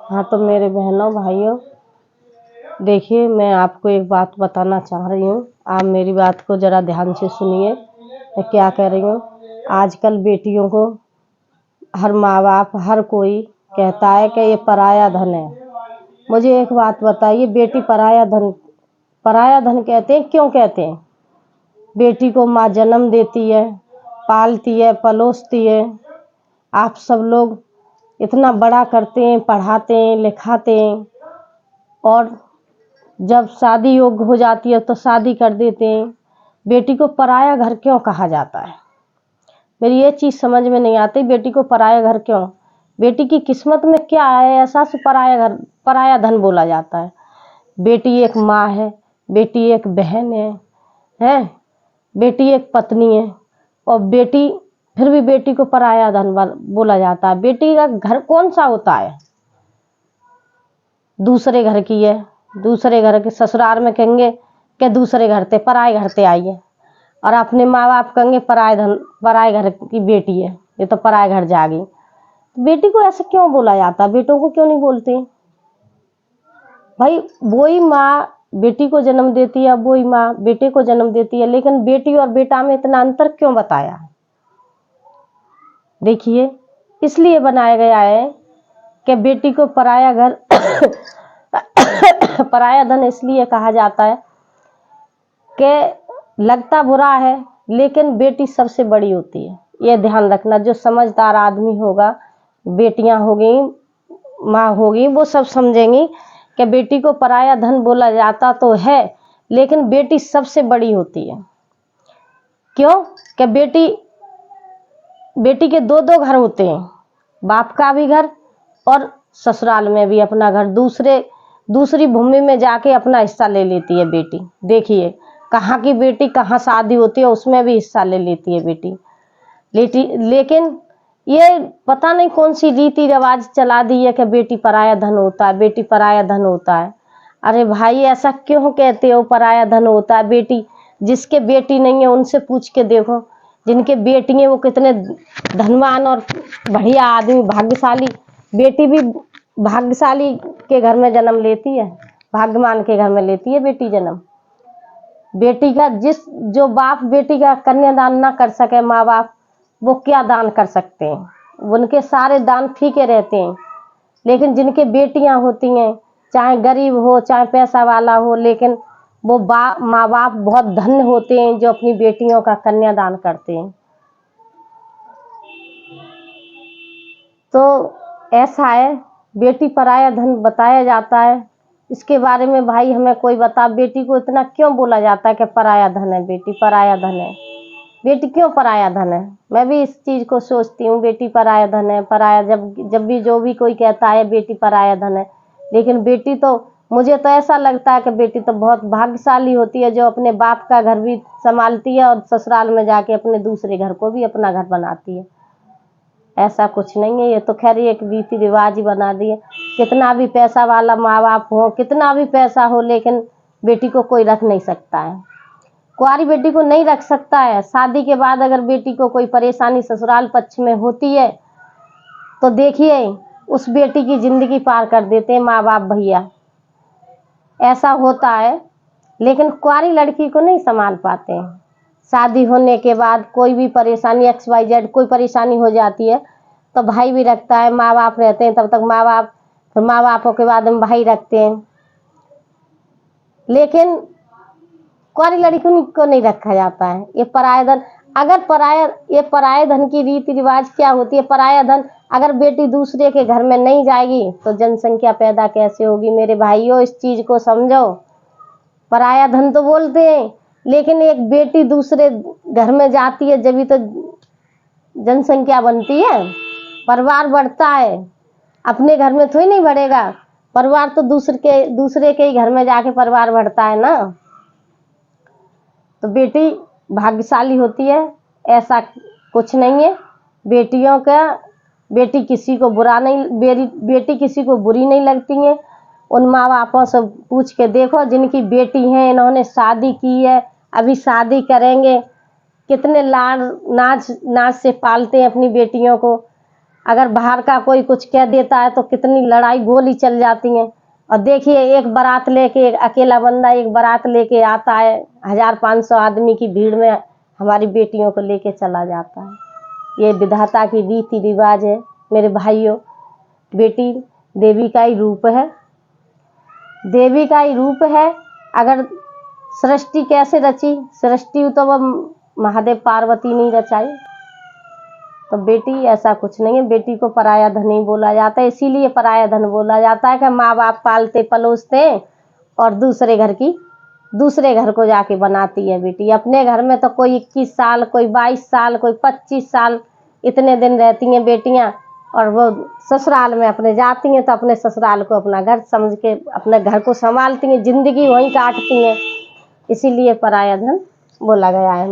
हाँ, तो मेरे बहनों भाइयों, देखिए मैं आपको एक बात बताना चाह रही हूँ। आप मेरी बात को ज़रा ध्यान से सुनिए, मैं क्या कह रही हूँ। आजकल बेटियों को हर माँ बाप हर कोई कहता है कि ये पराया धन है। मुझे एक बात बताइए, बेटी पराया धन कहते हैं, क्यों कहते हैं? बेटी को माँ जन्म देती है, पालती है, पलोसती है। आप सब लोग इतना बड़ा करते हैं, पढ़ाते हैं, लिखाते हैं, और जब शादी योग्य हो जाती है तो शादी कर देते हैं। बेटी को पराया घर क्यों कहा जाता है? मेरी ये चीज़ समझ में नहीं आती, बेटी को पराया घर क्यों? बेटी की किस्मत में क्या है ऐसा से पराया धन बोला जाता है? बेटी एक माँ है, बेटी एक बहन है, बेटी एक पत्नी है, और फिर भी बेटी को पराया धन बोला जाता है। बेटी का घर कौन सा होता है? दूसरे घर की है, दूसरे घर के ससुराल में कहेंगे कि दूसरे घर से पराए घर से आई है, और अपने माँ बाप कहेंगे पराए घर की बेटी है, ये तो पराए घर जागी। बेटी को ऐसे क्यों बोला जाता? बेटों को क्यों नहीं बोलते? भाई वही माँ बेटी को जन्म देती है, वही माँ बेटे को जन्म देती है, लेकिन बेटी और बेटा में इतना अंतर क्यों बताया है? देखिए, इसलिए बनाया गया है कि बेटी को पराया घर पराया धन इसलिए कहा जाता है कि लगता बुरा है, लेकिन बेटी सबसे बड़ी होती है। ये ध्यान रखना, जो समझदार आदमी होगा, बेटियां होगी, माँ होगी, वो सब समझेंगी कि बेटी को पराया धन बोला जाता तो है, लेकिन बेटी सबसे बड़ी होती है। क्यों? कि बेटी के दो घर होते हैं, बाप का भी घर और ससुराल में भी अपना घर। दूसरी भूमि में जाके अपना हिस्सा ले लेती है बेटी। देखिए, कहाँ की बेटी कहाँ शादी होती है, उसमें भी हिस्सा ले लेती है बेटी। लेकिन ये पता नहीं कौन सी रीति रिवाज चला दी है कि बेटी पराया धन होता है, बेटी पराया धन होता है। अरे भाई, ऐसा क्यों कहते हो पराया धन होता है? बेटी, जिसके बेटी नहीं है उनसे पूछ के देखो, जिनके बेटी है वो कितने धनवान और बढ़िया आदमी, भाग्यशाली। बेटी भी भाग्यशाली के घर में जन्म लेती है, भाग्यवान के घर में लेती है बेटी जन्म। बेटी का जो बाप बेटी का कन्यादान ना कर सके, माँ बाप, वो क्या दान कर सकते हैं? उनके सारे दान फीके रहते हैं। लेकिन जिनके बेटियां होती हैं, चाहे गरीब हो चाहे पैसा वाला हो, लेकिन वो माँ बाप बहुत धन्य होते हैं जो अपनी बेटियों का कन्यादान करते हैं। तो ऐसा है, बेटी पराया धन बताया जाता है। इसके बारे में भाई हमें कोई बता, बेटी को इतना क्यों बोला जाता है कि पराया धन है, बेटी पराया धन है? बेटी क्यों पराया धन है? मैं भी इस चीज को सोचती हूँ, बेटी पराया धन है। पराया जब भी जो भी कोई कहता है बेटी पराया धन है, लेकिन बेटी तो, मुझे तो ऐसा लगता है कि बेटी तो बहुत भाग्यशाली होती है जो अपने बाप का घर भी संभालती है और ससुराल में जाके अपने दूसरे घर को भी अपना घर बनाती है। ऐसा कुछ नहीं है, ये तो खैर एक रीति रिवाज ही बना दिए। कितना भी पैसा वाला माँ बाप हो, कितना भी पैसा हो, लेकिन बेटी को कोई रख नहीं सकता है। कुंवारी बेटी को नहीं रख सकता है। शादी के बाद अगर बेटी को कोई परेशानी ससुराल पक्ष में होती है तो देखिए, उस बेटी की जिंदगी पार कर देते हैं माँ बाप भैया, ऐसा होता है। लेकिन कुंवारी लड़की को नहीं संभाल पाते हैं। शादी होने के बाद कोई भी परेशानी XYZ कोई परेशानी हो जाती है तो भाई भी रखता है, माँ बाप रहते हैं तब तक माँ बाप, फिर माँ बापों के बाद हम भाई रखते हैं। लेकिन कुंवारी लड़की को नहीं रखा जाता है। ये पराया धन, अगर ये पराये धन की रीति रिवाज क्या होती है? पराया धन, अगर बेटी दूसरे के घर में नहीं जाएगी तो जनसंख्या पैदा कैसे होगी? मेरे भाइयों, इस चीज को समझो। पराया धन तो बोलते हैं, लेकिन एक बेटी दूसरे घर में जाती है जब तो जनसंख्या बनती है, परिवार बढ़ता है। अपने घर में थोड़ी नहीं बढ़ेगा परिवार, तो दूसरे के ही घर में जाके परिवार बढ़ता है ना। तो बेटी भाग्यशाली होती है, ऐसा कुछ नहीं है। बेटी किसी को बेटी किसी को बुरी नहीं लगती है। उन माँ बापों से पूछ के देखो जिनकी बेटी है, इन्होंने शादी की है, अभी शादी करेंगे, कितने लाड नाच से पालते हैं अपनी बेटियों को। अगर बाहर का कोई कुछ कह देता है तो कितनी लड़ाई गोली चल जाती है। और देखिए एक बारात लेके, एक अकेला बंदा एक बारात लेके आता है, 1500 आदमी की भीड़ में हमारी बेटियों को लेके चला जाता है। ये विधाता की रीति रिवाज है मेरे भाइयों। बेटी देवी का ही रूप है, देवी का ही रूप है। अगर सृष्टि कैसे रची, सृष्टि तो वह महादेव पार्वती नहीं रचाई। तो बेटी ऐसा कुछ नहीं है, बेटी को पराया धन ही बोला जाता है। इसीलिए पराया धन बोला जाता है कि माँ बाप पालते पलोसते और दूसरे घर को जाके बनाती है बेटी। अपने घर में तो कोई 21 साल, कोई 22 साल, कोई 25 साल इतने दिन रहती हैं बेटियां, और वो ससुराल में अपने जाती हैं तो अपने ससुराल को अपना घर समझ के अपने घर को संभालती हैं, जिंदगी वहीं काटती हैं। इसीलिए पराया धन बोला गया है।